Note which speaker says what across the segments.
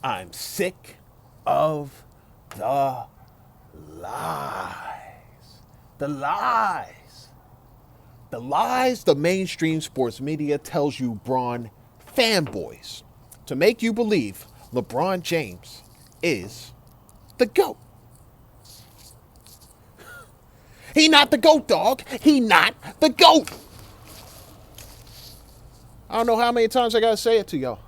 Speaker 1: I'm sick of the lies. The lies. The lies the mainstream sports media tells you, Bron fanboys, to make you believe LeBron James is the GOAT. He not the GOAT, dog. He not the GOAT. I don't know how many times I gotta say it to y'all.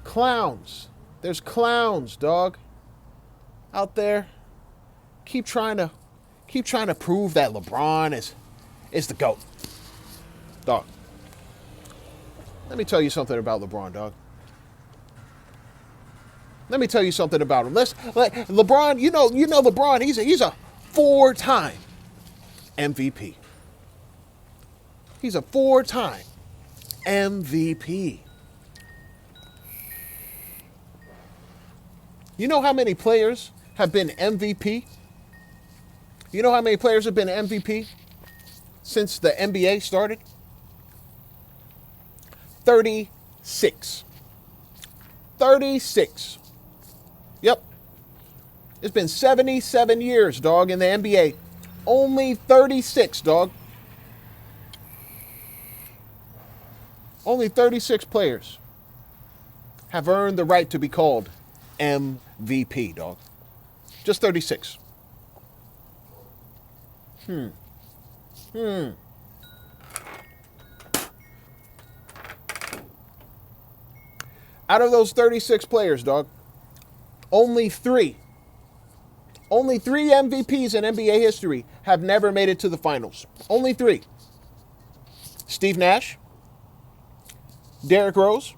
Speaker 1: Clowns. There's clowns, dog, out there. Keep trying to prove that LeBron is the GOAT. Dog. Let me tell you something about LeBron, dog. Let me tell you something about him. LeBron, you know LeBron, he's a four-time MVP. He's a four-time MVP. You know how many players have been MVP? You know how many players have been MVP since the NBA started? 36. 36. Yep. It's been 77 years, dog, in the NBA. Only 36, dog. Only 36 players have earned the right to be called MVP, dog. Just 36. Out of those 36 players, dog, only three MVPs in NBA history have never made it to the finals. Only three. Steve Nash, Derrick Rose,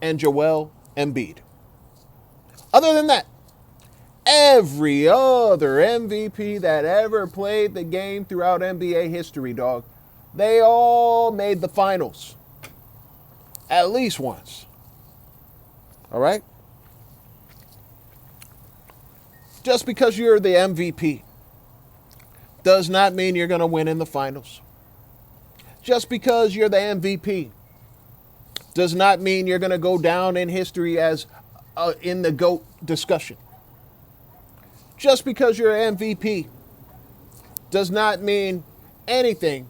Speaker 1: and Joel Embiid. Other than that, every other MVP that ever played the game throughout NBA history, dog, they all made the finals. At least once. All right? Just because you're the MVP does not mean you're going to win in the finals. Just because you're the MVP does not mean you're going to go down in history as in the GOAT discussion. Just because you're an MVP does not mean anything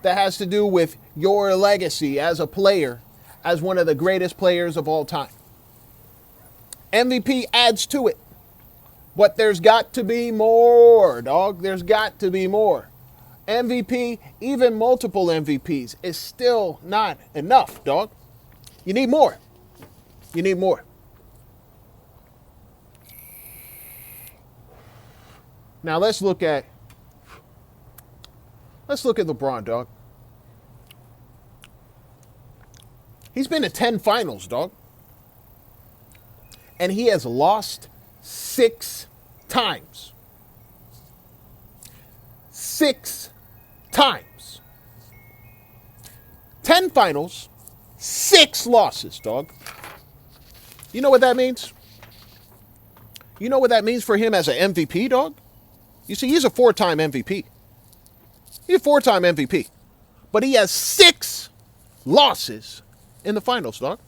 Speaker 1: that has to do with your legacy as a player, as one of the greatest players of all time. MVP adds to it. But there's got to be more, dog. There's got to be more. MVP, even multiple MVPs, is still not enough, dog. You need more. You need more. Now let's look at LeBron, dog. He's been to 10 finals, dog. And he has lost 6 times. 6 times. 10 finals, 6 losses, dog. You know what that means? You know what that means for him as an MVP, dog? You see, he's a 4-time MVP. He's a 4-time MVP. But he has 6 losses in the finals, dog.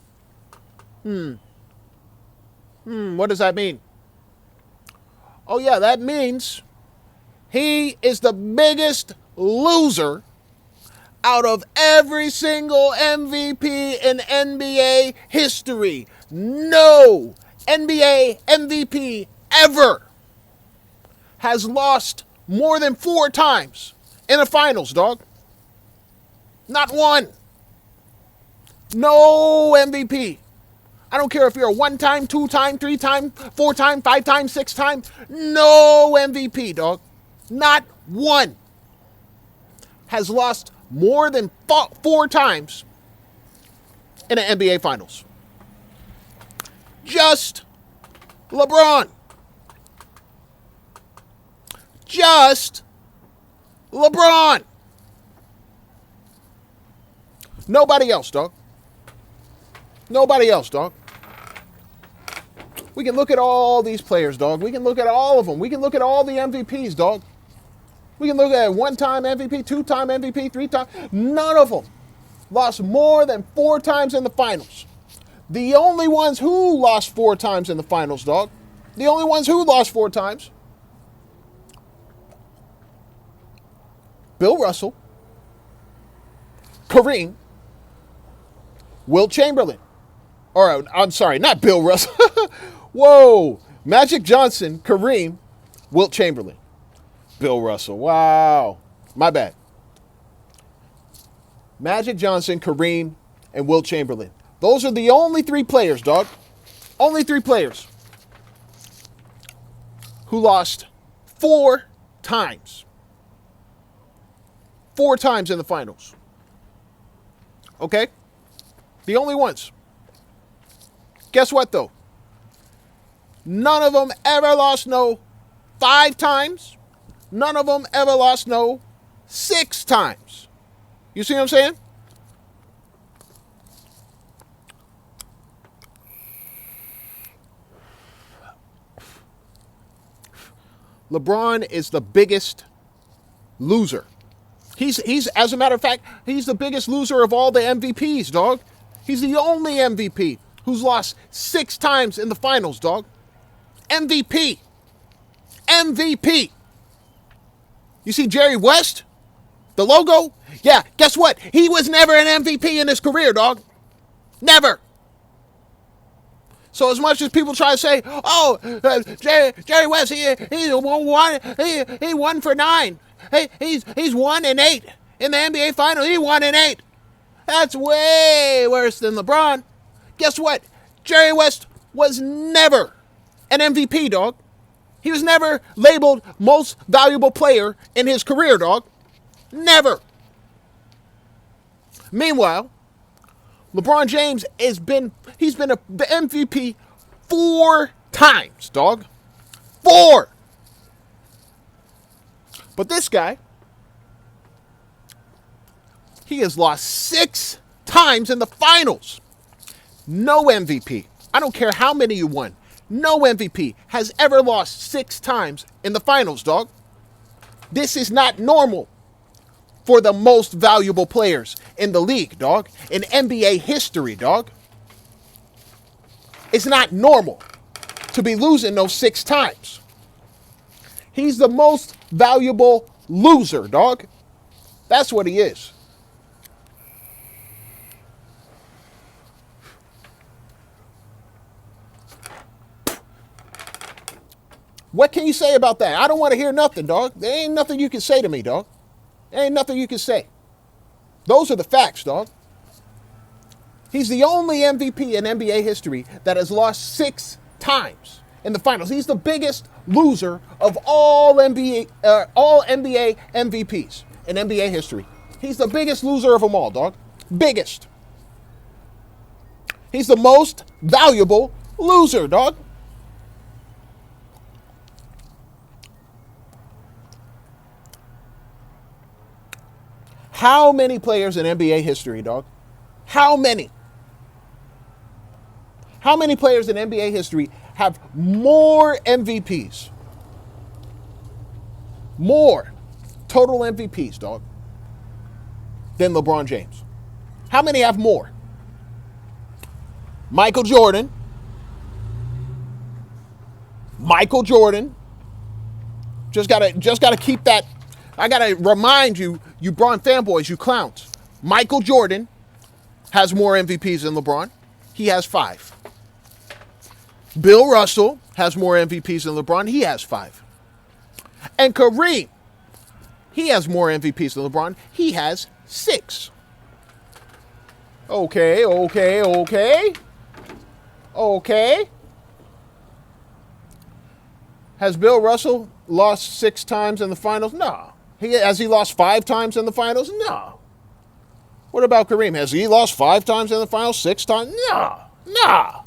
Speaker 1: What does that mean? Oh, yeah, that means he is the biggest loser out of every single MVP in NBA history. No NBA MVP ever has lost more than 4 times in the finals, dog. Not one. No MVP. I don't care if you're a 1-time, 2-time, 3-time, 4-time, 5-time, 6-time. No MVP, dog. Not one has lost more than 4 times in the NBA Finals. Just LeBron. Just LeBron. Nobody else, dog. Nobody else, dog. We can look at all these players, dog. We can look at all of them. We can look at all the MVPs, dog. We can look at 1-time MVP, 2-time MVP, 3-time. None of them lost more than 4 times in the finals. The only ones who lost 4 times in the finals, dog. The only ones who lost 4 times. Bill Russell, Kareem, Wilt Chamberlain. Or, I'm sorry, not Bill Russell. Whoa. Magic Johnson, Kareem, Wilt Chamberlain. Bill Russell. Wow. My bad. Magic Johnson, Kareem, and Wilt Chamberlain. Those are the only 3 players, dog. Only 3 players who lost 4 times. 4 times in the finals. Okay? The only ones. Guess what, though? None of them ever lost no 5 times. None of them ever lost no 6 times. You see what I'm saying? LeBron is the biggest loser. He's as a matter of fact, he's the biggest loser of all the MVPs, dog. He's the only MVP who's lost 6 times in the finals, dog. MVP. MVP. You see Jerry West? The logo? Yeah, guess what? He was never an MVP in his career, dog. Never. So as much as people try to say, oh, Jerry West, he won for 9. He's 1-8 in the NBA Finals. He 1-8. That's way worse than LeBron. Guess what? Jerry West was never an MVP, dog. He was never labeled most valuable player in his career, dog. Never. Meanwhile, LeBron James he's been the MVP 4 times, dog. 4. But this guy, he has lost 6 times in the finals. No MVP. I don't care how many you won. No MVP has ever lost 6 times in the finals, dog. This is not normal for the most valuable players in the league, dog. In NBA history, dog. It's not normal to be losing those 6 times. He's the most valuable loser, dog. That's what he is. What can you say about that? I don't want to hear nothing, dog. There ain't nothing you can say to me, dog. There ain't nothing you can say. Those are the facts, dog. He's the only MVP in NBA history that has lost 6 times in the finals. He's the biggest loser of all NBA MVPs in NBA history. He's the biggest loser of them all, dog. Biggest. He's the most valuable loser, dog. How many players in NBA history, dog? How many? How many players in NBA history have more MVPs? More total MVPs, dog, than LeBron James? How many have more? Michael Jordan. Michael Jordan. Just gotta keep that. I gotta remind you, you Bron fanboys, you clowns. Michael Jordan has more MVPs than LeBron. He has 5. Bill Russell has more MVPs than LeBron. He has 5. And Kareem, he has more MVPs than LeBron. He has 6. Okay. Has Bill Russell lost 6 times in the finals? No. Has he lost 5 times in the finals? No. What about Kareem? Has he lost 5 times in the finals? 6 times? No.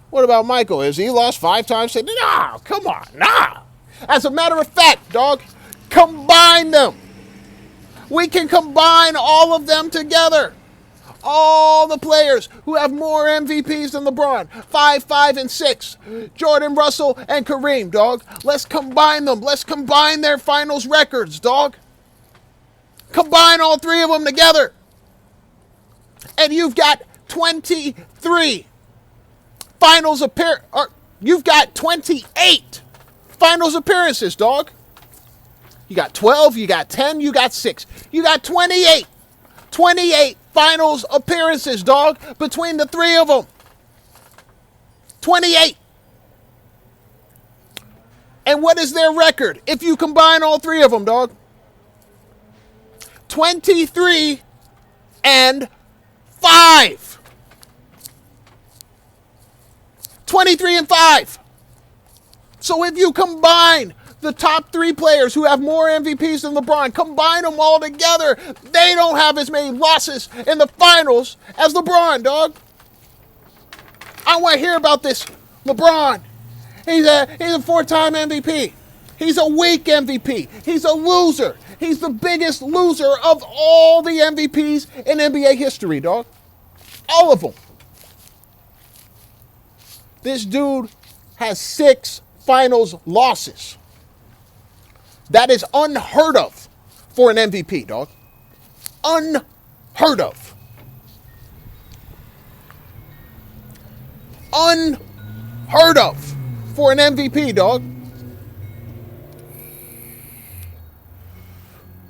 Speaker 1: What about Michael? Has he lost 5 times? No. Come on. Nah. As a matter of fact, dog, combine them. We can combine all of them together. All the players who have more MVPs than LeBron. 5, 5, and 6. Jordan, Russell, and Kareem, dog. Let's combine them. Let's combine their finals records, dog. Combine all 3 of them together. And you've got 23 finals appear. You've got 28 finals appearances, dog. You got 12, you got 10, you got 6. You got 28. 28 finals appearances, dog, between the three of them. 28. And what is their record if you combine all three of them, dog? 23 and 5. 23 and 5. So if you combine the top three players who have more MVPs than LeBron, combine them all together, they don't have as many losses in the finals as LeBron, dog. I want to hear about this LeBron. He's a 4-time MVP. He's a weak MVP. He's a loser. He's the biggest loser of all the MVPs in NBA history, dog. All of them. This dude has 6 finals losses. That is unheard of for an MVP, dog. Unheard of. Unheard of for an MVP, dog.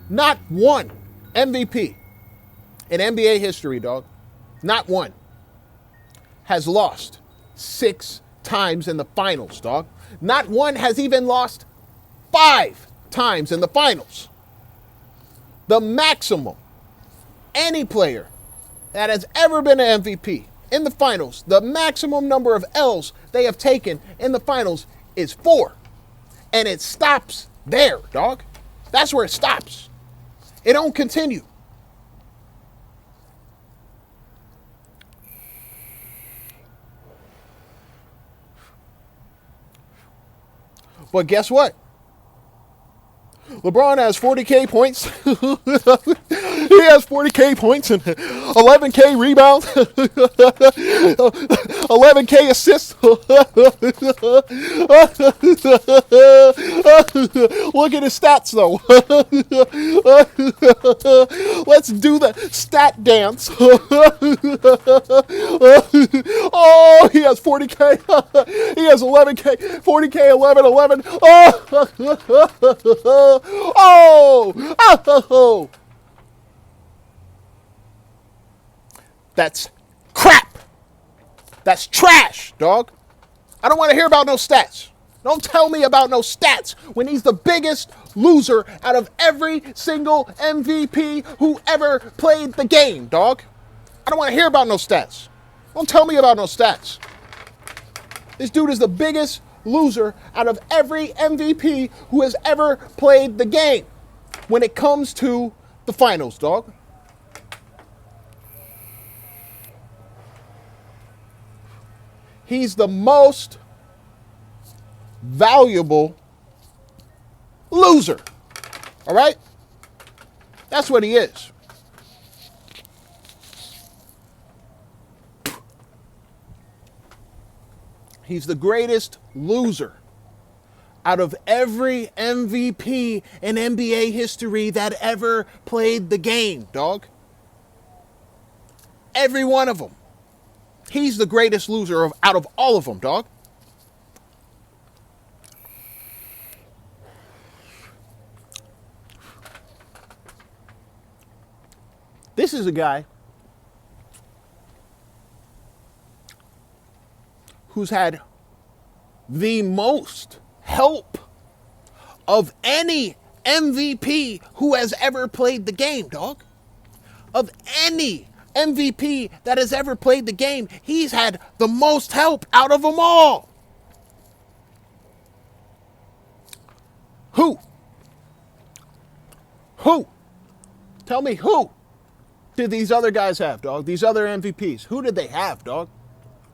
Speaker 1: Not one MVP in NBA history, dog, not one, has lost 6 times in the finals, dog. Not one has even lost 5 times in the finals. The maximum any player that has ever been an MVP in the finals, the maximum number of L's they have taken in the finals is 4. And it stops there, dog. That's where it stops. It don't continue. But guess what? LeBron has 40K points. He has 40K points and 11K rebounds, 11K assists. Look at his stats, though. Let's do the stat dance. Oh, he has 40K. He has 11K, 40K, 11, 11. Oh! That's crap. That's trash, dog. I don't want to hear about no stats. Don't tell me about no stats when he's the biggest loser out of every single MVP who ever played the game, dog. I don't want to hear about no stats. Don't tell me about no stats. This dude is the biggest loser out of every MVP who has ever played the game when it comes to the finals, dog. He's the most valuable loser. All right? That's what he is. He's the greatest loser out of every MVP in NBA history that ever played the game, dog. Every one of them. He's the greatest loser out of all of them, dog. This is a guy who's had the most help of any MVP who has ever played the game, dog. Of any MVP that has ever played the game, he's had the most help out of them all. Who? Tell me who did these other guys have, dog? These other MVPs. Who did they have, dog?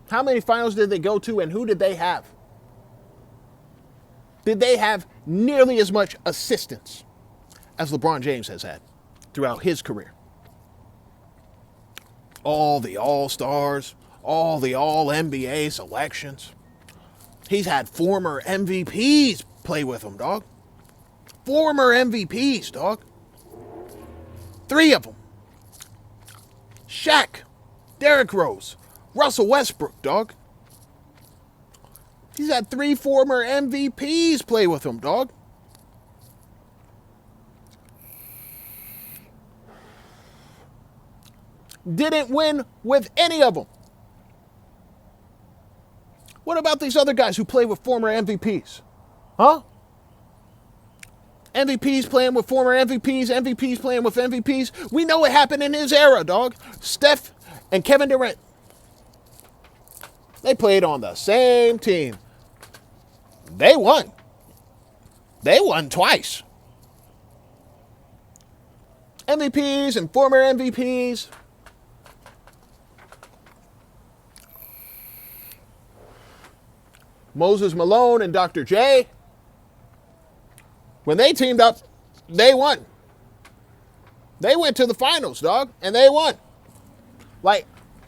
Speaker 1: How many finals did they go to and who did they have? Did they have nearly as much assistance as LeBron James has had throughout his career? All the All-Stars, all the All-NBA selections. He's had former MVPs play with him, dog. Former MVPs, dog. 3 of them. Shaq, Derrick Rose, Russell Westbrook, dog. He's had 3 former MVPs play with him, dog. Didn't win with any of them. What about these other guys who play with former MVPs? Huh? MVPs playing with former MVPs, MVPs playing with MVPs. We know what happened in his era, dog. Steph and Kevin Durant. They played on the same team. They won. They won twice. MVPs and former MVPs. Moses Malone and Dr. J. When they teamed up, they won. They went to the finals, dog, and they won. Like,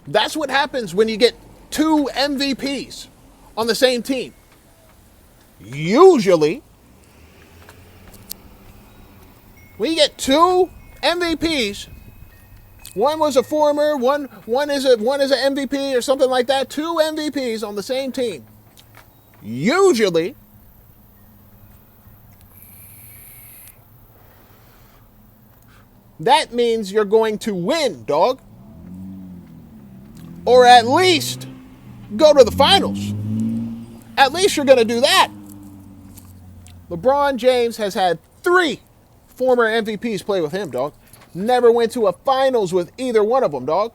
Speaker 1: that's what happens when you get 2 MVPs on the same team. Usually, when you get 2 MVPs, one was a former, one is an MVP or something like that, 2 MVPs on the same team. Usually, that means you're going to win, dog. Or at least go to the finals. At least you're going to do that. LeBron James has had 3 former MVPs play with him, dog. Never went to a finals with either one of them, dog.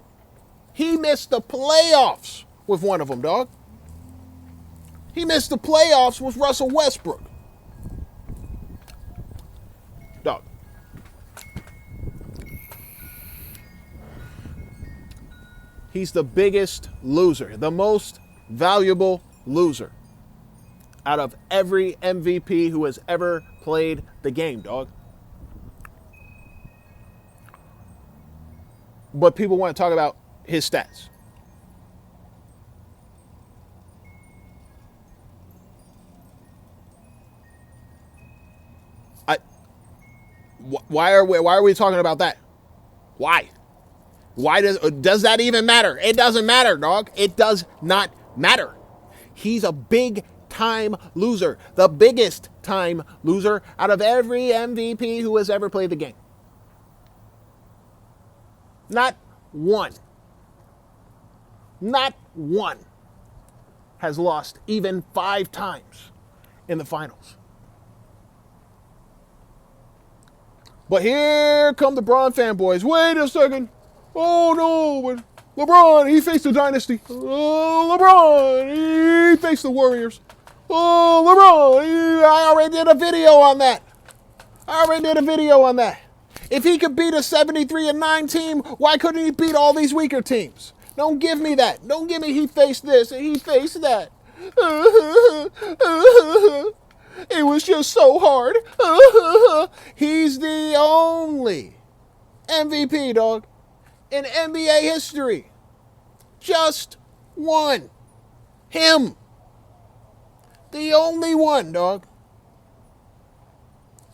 Speaker 1: He missed the playoffs with one of them, dog. He missed the playoffs with Russell Westbrook. Dog. He's the biggest loser, the most valuable loser out of every MVP who has ever played the game, dog. But people want to talk about his stats. Why are we talking about that? Why? Why does that even matter? It doesn't matter, dog. It does not matter. He's a big time loser, the biggest time loser out of every MVP who has ever played the game. Not one has lost even 5 times in the finals. But here come the LeBron fanboys. Wait a second. Oh no, but LeBron, he faced the dynasty. Oh, LeBron, he faced the Warriors. Oh, LeBron, I already did a video on that. If he could beat a 73-9 team, why couldn't he beat all these weaker teams? Don't give me that. Don't give me he faced this and he faced that. It was just so hard. He's the only MVP, dog, in NBA history. Just one. Him. The only one, dog.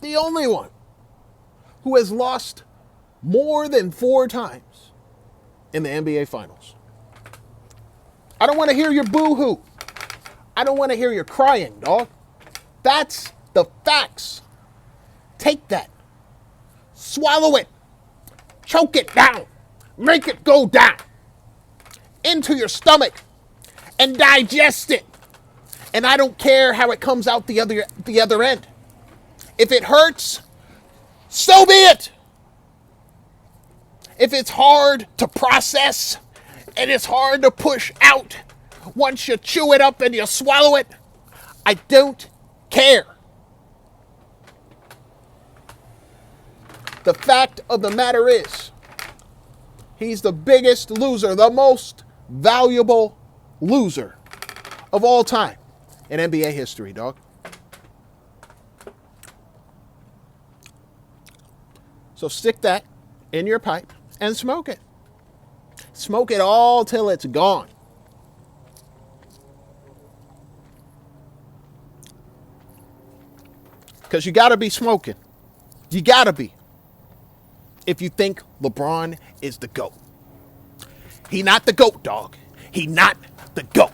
Speaker 1: The only one who has lost more than 4 times in the NBA Finals. I don't want to hear your boo-hoo. I don't want to hear your crying, dog. That's the facts. Take that. Swallow it. Choke it down. Make it go down into your stomach and digest it. And I don't care how it comes out the other end. If it hurts, so be it. If it's hard to process and it's hard to push out once you chew it up and you swallow it, I don't care. The fact of the matter is, he's the biggest loser, the most valuable loser of all time in NBA history, dog. So stick that in your pipe and smoke it. Smoke it all till it's gone. Because you got to be smoking. You got to be. If you think LeBron is the GOAT. He not the GOAT, dog. He not the GOAT.